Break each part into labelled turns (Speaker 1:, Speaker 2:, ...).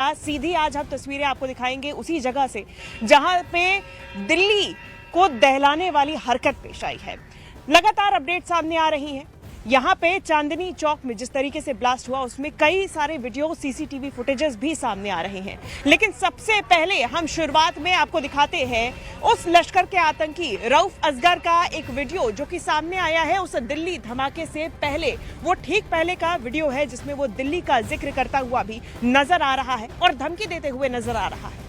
Speaker 1: रहिएगा। सीधी आज हम तस्वीरें आपको दिखाएंगे उसी जगह से जहां पे दिल्ली को दहलाने वाली हरकत पेश आई है। लगातार अपडेट सामने आ रही हैं। यहाँ पे चांदनी चौक में जिस तरीके से ब्लास्ट हुआ उसमें कई सारे वीडियो सीसीटीवी फुटेजेस भी सामने आ रहे हैं। लेकिन सबसे पहले हम शुरुआत में आपको दिखाते हैं उस लश्कर के आतंकी रऊफ असगर का एक वीडियो जो कि सामने आया है उस दिल्ली धमाके से पहले। वो ठीक पहले का वीडियो है जिसमें वो दिल्ली का जिक्र करता हुआ भी नजर आ रहा है और धमकी देते हुए नजर आ रहा है।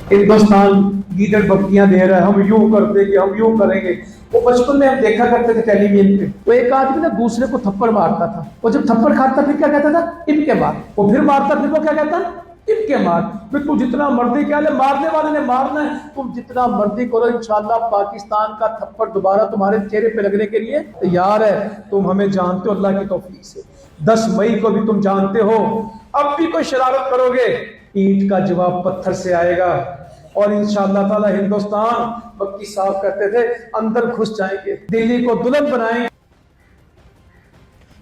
Speaker 2: हिंदुस्तान गीदड़ बत्तियां दे रहा है, हम यूं करते कि हम यूं करेंगे। वो बचपन में हम देखा करते थे टेलीविजन पे, वो एक आदमी ना दूसरे को थप्पड़ मारता था। वो जब थप्पड़ खाता फिर क्या कहता था? इनके मार। वो फिर मारता फिर वो क्या कहता? इनके मार। फिर तू जितना मर्जी क्या ले, मारने वाले ने मारना है, तुम जितना मर्जी करो, इंशाल्लाह पाकिस्तान का थप्पड़ दोबारा तुम्हारे चेहरे पे लगने के लिए तैयार है। तुम हमें जानते हो अल्लाह की तौफीक से। 10 मई को भी तुम जानते हो, अब भी कोई शरारत करोगे ईंट का जवाब पत्थर से आएगा। और इंशाअल्लाह ताला हिंदुस्तान मक्की साफ करते थे, अंदर घुस जाएंगे, दिल्ली को दुल्हन बनाएंगे।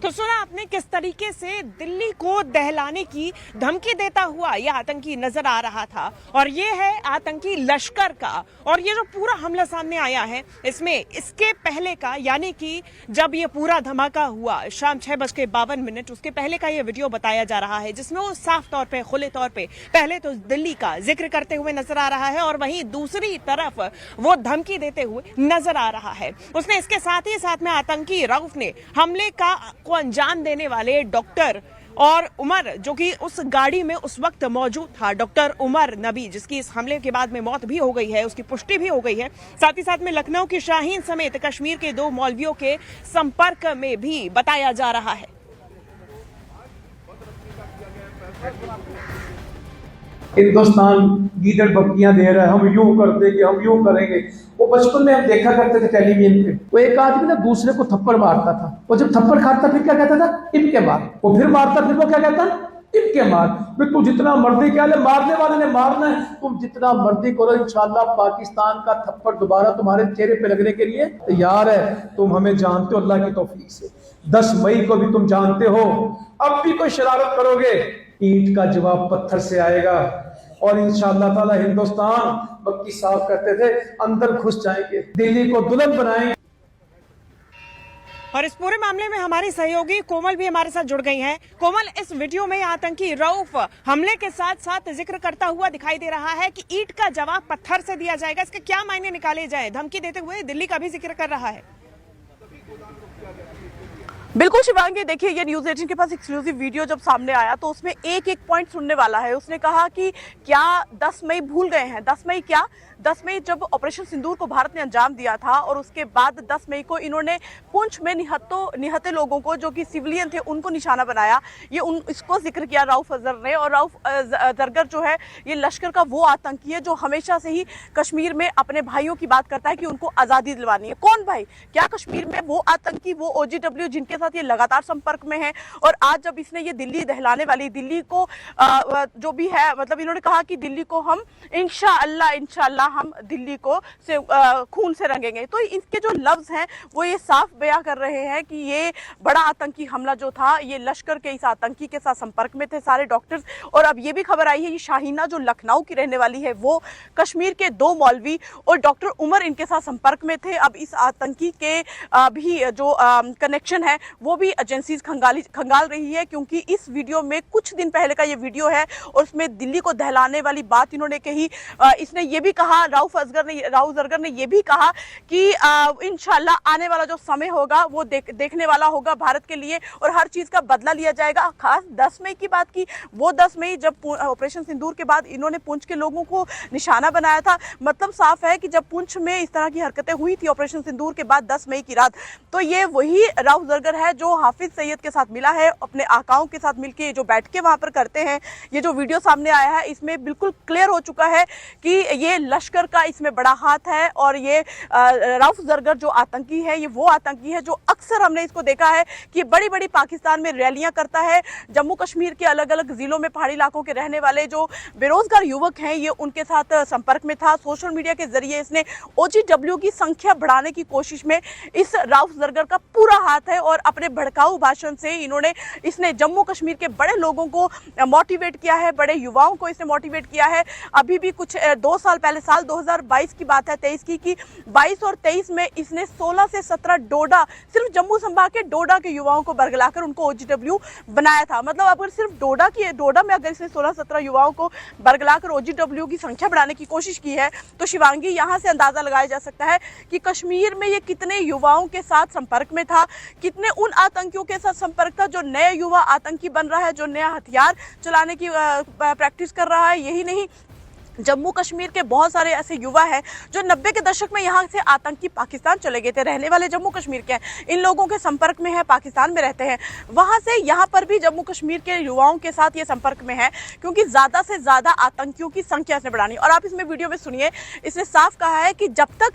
Speaker 1: तो सुना आपने किस तरीके से दिल्ली को दहलाने की धमकी देता हुआ यह आतंकी नजर आ रहा था। और ये है आतंकी लश्कर का। और ये जो पूरा हमला सामने आया है इसमें इसके पहले का, यानी कि जब ये पूरा धमाका हुआ शाम 6:52 उसके पहले का ये वीडियो बताया जा रहा है जिसमें वो साफ तौर पे खुले तौर पे पहले तो दिल्ली का जिक्र करते हुए नजर आ रहा है और वहीं दूसरी तरफ वो धमकी देते हुए नजर आ रहा है। उसने इसके साथ ही साथ में आतंकी रऊफ ने हमले का अंजाम देने वाले डॉक्टर और उमर, जो कि उस गाड़ी में उस वक्त मौजूद था, डॉक्टर उमर नबी, जिसकी इस हमले के बाद में मौत भी हो गई है, उसकी पुष्टि भी हो गई है। साथ ही साथ में लखनऊ की शाहीन समेत कश्मीर के 2 मौलवियों के संपर्क में भी बताया जा रहा है।
Speaker 2: हिंदुस्तान गीदड़ बत्तियां दे रहा है, हम यूं करते कि हम यूं करेंगे। वो बचपन में हम देखा करते थे टेलीविजन पे, वो एक आदमी ना दूसरे को थप्पड़ मारता था। वो जब थप्पड़ खाता फिर क्या कहता था? इनके मार। वो फिर मारता फिर वो क्या कहता? इनके मार। फिर तू जितना मर्जी क्या ले, मारने वाले ने मारना है, तुम जितना मर्जी करो, इंशाल्लाह पाकिस्तान का थप्पड़ दोबारा तुम्हारे चेहरे पे लगने के लिए तैयार है। तुम हमें जानते हो अल्लाह की तौफीक से। 10 मई को भी तुम जानते हो, अब भी कोई शरारत करोगे ईंट का जवाब पत्थर से आएगा। और इंशाअल्लाह ताला हिंदुस्तान मक्की साफ करते थे, अंदर घुस जाएंगे, दिल्ली को दुल्हन बनाएंगे।
Speaker 1: और इस पूरे मामले में हमारी सहयोगी कोमल भी हमारे साथ जुड़ गई हैं। कोमल, इस वीडियो में आतंकी रऊफ हमले के साथ साथ जिक्र करता हुआ दिखाई दे रहा है कि ईंट का जवाब पत्थर से दिया जाएगा। इसके क्या मायने निकाले जाए? धमकी देते हुए दिल्ली का भी जिक्र कर रहा है।
Speaker 3: बिल्कुल शिवांगी, देखिए ये न्यूज़ 18 के पास एक्सक्लूसिव वीडियो जब सामने आया तो उसमें एक पॉइंट सुनने वाला है। उसने कहा कि क्या 10 मई भूल गए हैं? 10 मई क्या? 10 मई जब ऑपरेशन सिंदूर को भारत ने अंजाम दिया था और उसके बाद 10 मई को इन्होंने पुंछ में निहत्ते लोगों को, जो कि सिविलियन थे, उनको निशाना बनाया। इसको जिक्र किया रऊफ असगर ने। और रऊफ असगर जो है ये लश्कर का वो आतंकी है जो हमेशा से ही कश्मीर में अपने भाइयों की बात करता है कि उनको आज़ादी दिलवानी है। कौन भाई? क्या कश्मीर में वो आतंकी, वो OGW जिनके साथ ये लगातार संपर्क में है। और आज जब इसने ये दिल्ली दहलाने वाली, दिल्ली को जो भी है, मतलब इन्होंने कहा कि दिल्ली को हम इंशाअल्लाह हम दिल्ली को से खून से रंगेंगे। तो इनके जो लफ्ज हैं वो ये साफ बयां कर रहे हैं कि ये बड़ा आतंकी हमला जो था ये लश्कर के इस आतंकी के साथ संपर्क में थे सारे डॉक्टर्स। और अब ये भी खबर आई है ये शाहीना जो लखनऊ की रहने वाली है वो कश्मीर के 2 मौलवी और डॉक्टर उमर इनके साथ संपर्क में थे। अब इस आतंकी के भी जो कनेक्शन है वो भी एजेंसीज खंगाल रही है, क्योंकि इस वीडियो में कुछ दिन पहले का ये वीडियो है और उसमें दिल्ली को दहलाने वाली बात इन्होंने कही। इसने ये भी कहा, रऊफ असगर ने ये भी कहा कि इंशाल्लाह आने वाला जो समय होगा वो देखने वाला होगा भारत के लिए और हर चीज का बदला लिया जाएगा। खास 10 मई की बात की, वो 10 मई जब ऑपरेशन सिंदूर के बाद इन्होंने पुंछ के लोगों को निशाना बनाया था। मतलब साफ है कि जब पुंछ में इस तरह की हरकतें हुई थी ऑपरेशन सिंदूर के बाद 10 मई की रात, तो ये वही रऊफ असगर है जो हाफिज सईद के साथ मिला है, अपने आकाओं के साथ मिलके जो बैठ के वहां पर करते हैं, ये जो वीडियो सामने आया है इसमें बिल्कुल क्लियर हो चुका है कि ये लश्कर का इसमें बड़ा हाथ है और ये रऊफ जरगर जो आतंकी है ये वो आतंकी है जो अक्सर हमने इसको देखा है कि बड़ी बड़ी पाकिस्तान में रैलियां करता है। जम्मू कश्मीर के अलग अलग जिलों में पहाड़ी इलाकों के रहने वाले जो बेरोजगार युवक हैं ये उनके साथ संपर्क में था। सोशल मीडिया के जरिए इसने OGW की संख्या बढ़ाने की कोशिश में इस रऊफ जरगर का पूरा हाथ है और अपने भड़काऊ भाषण से इसने जम्मू कश्मीर के बड़े लोगों को मोटिवेट किया है, बड़े युवाओं को इसने मोटिवेट किया है। अभी भी कुछ 2 साल पहले, साल 2022 की बात है, 23 की कि 22 और 23 में इसने 16 से 17 डोडा, सिर्फ जम्मू संभाग के डोडा के युवाओं को बरगलाकर उनको OGW बनाया था। मतलब अगर सिर्फ डोडा में अगर इसने 16-17 युवाओं को बरगलाकर OGW की संख्या बढ़ाने की कोशिश की है तो शिवांगी यहाँ से अंदाजा लगाया जा सकता है कि कश्मीर में ये कितने युवाओं के साथ संपर्क में था, कितने उन आतंकियों के साथ संपर्क था जो नया युवा आतंकी बन रहा है, जो नया हथियार चलाने की प्रैक्टिस कर रहा है। यही नहीं, जम्मू कश्मीर के बहुत सारे ऐसे युवा हैं जो 90 के दशक में यहाँ से आतंकी पाकिस्तान चले गए थे, रहने वाले जम्मू कश्मीर के हैं, इन लोगों के संपर्क में है, पाकिस्तान में रहते हैं, वहाँ से यहाँ पर भी जम्मू कश्मीर के युवाओं के साथ ये संपर्क में है क्योंकि ज़्यादा से ज़्यादा आतंकियों की संख्या इसने बढ़ानी। और आप इसमें वीडियो में सुनिए, इसने साफ कहा है कि जब तक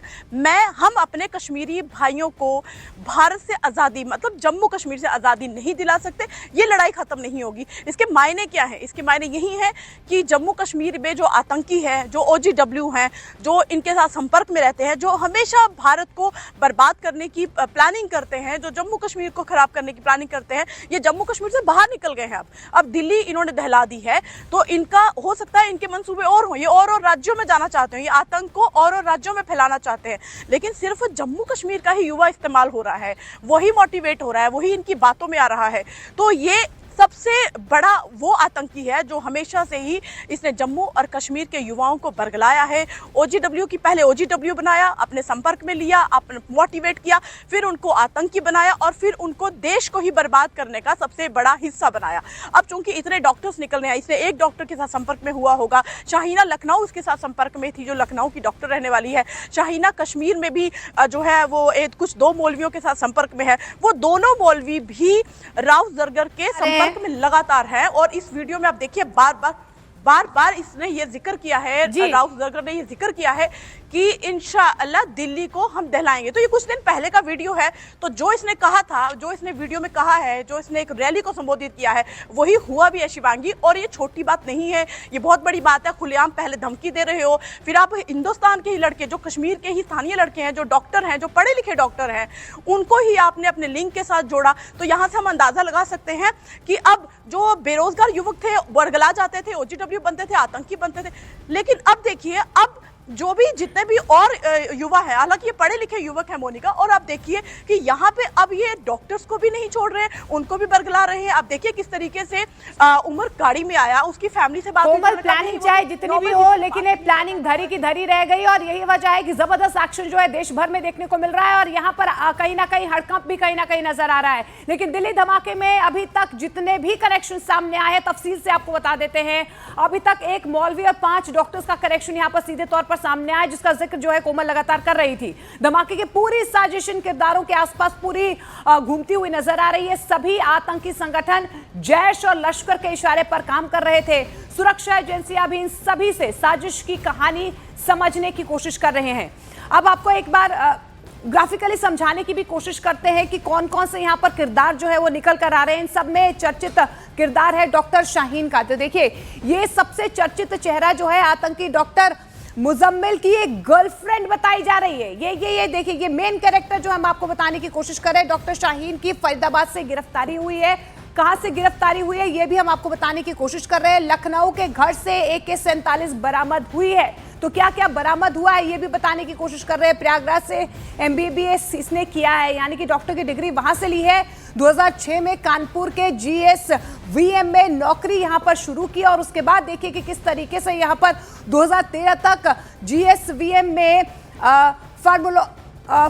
Speaker 3: हम अपने कश्मीरी भाइयों को भारत से आज़ादी, मतलब जम्मू कश्मीर से आज़ादी नहीं दिला सकते, ये लड़ाई ख़त्म नहीं होगी। इसके मायने क्या है? इसके मायने यही है कि जम्मू कश्मीर में जो आतंकी है, जो OGW हैं, जो इनके साथ संपर्क में रहते हैं, जो हमेशा भारत को बर्बाद करने की प्लानिंग करते हैं, जो जम्मू कश्मीर को खराब करने की प्लानिंग करते हैं, ये जम्मू कश्मीर से बाहर निकल गए हैं। अब दिल्ली इन्होंने दहला दी है तो इनका हो सकता है इनके मंसूबे और हों, ये और राज्यों में जाना चाहते हैं, ये आतंक को और राज्यों में फैलाना चाहते हैं। लेकिन सिर्फ जम्मू कश्मीर का ही युवा इस्तेमाल हो रहा है, वही मोटिवेट हो रहा है, वही इनकी बातों में आ रहा है। तो ये सबसे बड़ा वो आतंकी है जो हमेशा से ही इसने जम्मू और कश्मीर के युवाओं को बरगलाया है। OGW की पहले OGW बनाया, अपने संपर्क में लिया, अपने मोटिवेट किया, फिर उनको आतंकी बनाया और फिर उनको देश को ही बर्बाद करने का सबसे बड़ा हिस्सा बनाया। अब चूंकि इतने डॉक्टर्स निकलने हैं, इसने एक डॉक्टर के साथ संपर्क में हुआ होगा, शाहीना लखनऊ इसके साथ संपर्क में थी, जो लखनऊ की डॉक्टर रहने वाली है, शाहीना कश्मीर में भी जो है वो कुछ 2 मौलवियों के साथ संपर्क में है। वो दोनों मौलवी भी रऊफ जरगर के संपर्क में लगातार है और इस वीडियो में आप देखिए बार बार इसने ये जिक्र किया है, रऊफ जरगर ने ये जिक्र किया है कि इंशाअल्लाह दिल्ली को हम दहलाएंगे। तो ये कुछ दिन पहले का वीडियो है, तो जो इसने कहा था, जो इसने वीडियो में कहा है, जो इसने एक रैली को संबोधित किया है, वही हुआ भी है शिवांगी। और ये छोटी बात नहीं है, ये बहुत बड़ी बात है। खुलेआम पहले धमकी दे रहे हो, फिर आप हिंदुस्तान के ही लड़के, जो कश्मीर के ही स्थानीय लड़के हैं, जो डॉक्टर हैं, जो पढ़े लिखे डॉक्टर हैं, उनको ही आपने अपने लिंक के साथ जोड़ा। तो यहाँ से हम अंदाजा लगा सकते हैं कि अब जो बेरोजगार युवक थे, बरगला जाते थे, OGW बनते थे, आतंकी बनते थे, लेकिन अब देखिए, अब जो भी जितने भी और युवा हैं, हालांकि ये पढ़े लिखे युवक हैं मोनिका, और आप देखिए कि यहाँ पे अब ये डॉक्टर्स को भी नहीं छोड़ रहे हैं, उनको भी बरगला रहे हैं। आप देखिए किस तरीके से उमर गाड़ी में आया, उसकी फैमिली से बात,
Speaker 4: प्लानिंग चाहे जितनी भी हो, लेकिन ये प्लानिंग धरी की धरी रह गई और यही वजह है कि जबरदस्त एक्शन जो है देश भर में देखने को मिल रहा है और यहाँ पर कहीं ना कहीं हड़कंप भी कहीं ना कहीं नजर आ रहा है। लेकिन दिल्ली धमाके में अभी तक जितने भी कनेक्शन सामने आए हैं, तफसील से आपको बता देते हैं। अभी तक 1 मौलवी और 5 डॉक्टर्स का कनेक्शन यहाँ पर सीधे तौर पर सामने आया, जिसका जिक्र जो है कोमल लगातार कर रही थी। धमाके की पूरी साजिश इन किरदारों के आसपास पूरी घूमती हुई नजर आ रही है। सभी आतंकी संगठन जैश और लश्कर के इशारे पर काम कर रहे थे। सुरक्षा एजेंसियां भी इन सभी से साजिश की कहानी समझने की कोशिश कर रहे हैं। अब आपको एक बार ग्राफिकली समझाने की भी कोशिश करते हैं कि कौन कौन से यहाँ पर किरदार जो है वो निकल कर आ रहे हैं। इन सब में चर्चित किरदार है डॉक्टर शाहीन का। तो देखिए, ये सबसे चर्चित चेहरा जो है आतंकी डॉक्टर मुजम्मिल की एक गर्लफ्रेंड बताई जा रही है। ये देखिए, ये मेन कैरेक्टर जो हम आपको बताने की कोशिश कर रहे हैं। डॉक्टर शाहीन की फरीदाबाद से गिरफ्तारी हुई है। कहां से गिरफ्तारी हुई है ये भी हम आपको बताने की कोशिश कर रहे हैं। लखनऊ के घर से AK-47 बरामद हुई है। तो क्या क्या बरामद हुआ है ये भी बताने की कोशिश कर रहे हैं। प्रयागराज से MBBS इसने किया है, यानी कि डॉक्टर की डिग्री वहां से ली है। 2006 में कानपुर के GSVM में नौकरी यहां पर शुरू की और उसके बाद देखिए कि किस तरीके से यहां पर 2013 तक GSVM में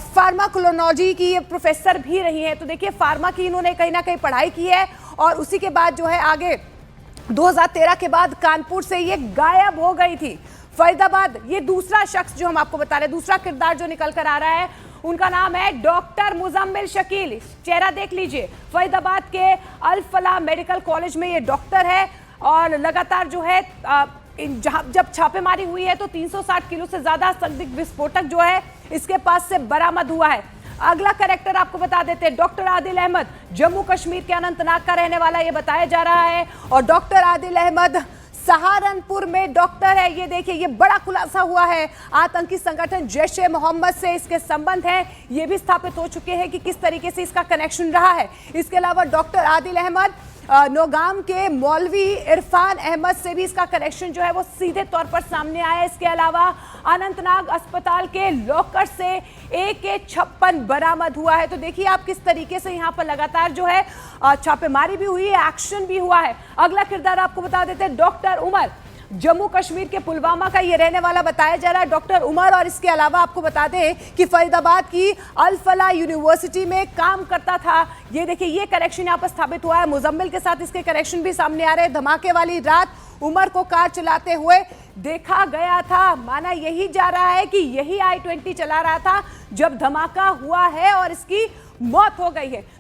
Speaker 4: फार्माकोलॉजी की ये प्रोफेसर भी रही है। तो देखिए, फार्मा की इन्होंने कहीं ना कहीं पढ़ाई की है और उसी के बाद जो है आगे 2013 के बाद कानपुर से ये गायब हो गई थी। फरीदाबाद, ये दूसरा शख्स जो हम आपको बता रहे हैं, दूसरा किरदार जो निकल कर आ रहा है उनका नाम है डॉक्टर मुजम्मिल शकील। चेहरा देख लीजिए, फरीदाबाद के अल फलाह मेडिकल कॉलेज में ये डॉक्टर है और लगातार जो है जब छापेमारी हुई है तो 360 किलो से ज्यादा संदिग्ध विस्फोटक जो है इसके पास से बरामद हुआ है। अगला कैरेक्टर आपको बता देते हैं, डॉक्टर आदिल अहमद जम्मू कश्मीर के अनंतनाग का रहने वाला ये बताया जा रहा है और डॉक्टर आदिल अहमद सहारनपुर में डॉक्टर है। ये देखिए, ये बड़ा खुलासा हुआ है, आतंकी संगठन जैश ए मोहम्मद से इसके संबंध हैं, ये भी स्थापित हो चुके हैं कि किस तरीके से इसका कनेक्शन रहा है। इसके अलावा डॉक्टर आदिल अहमद नौगाम के मौलवी इरफान अहमद से भी इसका कनेक्शन जो है वो सीधे तौर पर सामने आया। इसके अलावा अनंतनाग अस्पताल के लॉकर से AK-56 बरामद हुआ है। तो देखिए आप किस तरीके से यहाँ पर लगातार जो है छापेमारी भी हुई है, एक्शन भी हुआ है। अगला किरदार आपको बता देते हैं, डॉक्टर उमर जम्मू कश्मीर के पुलवामा का ये रहने वाला बताया जा रहा है, डॉक्टर उमर। और इसके अलावा आपको बता दें कि फरीदाबाद की अल फलाह यूनिवर्सिटी में काम करता था। ये देखिए, ये कनेक्शन यहाँ पर स्थापित हुआ है। मुजम्मिल के साथ इसके कनेक्शन भी सामने आ रहे हैं। धमाके वाली रात उमर को कार चलाते हुए देखा गया था। माना यही जा रहा है कि यही I-20 चला रहा था जब धमाका हुआ है और इसकी मौत हो गई है।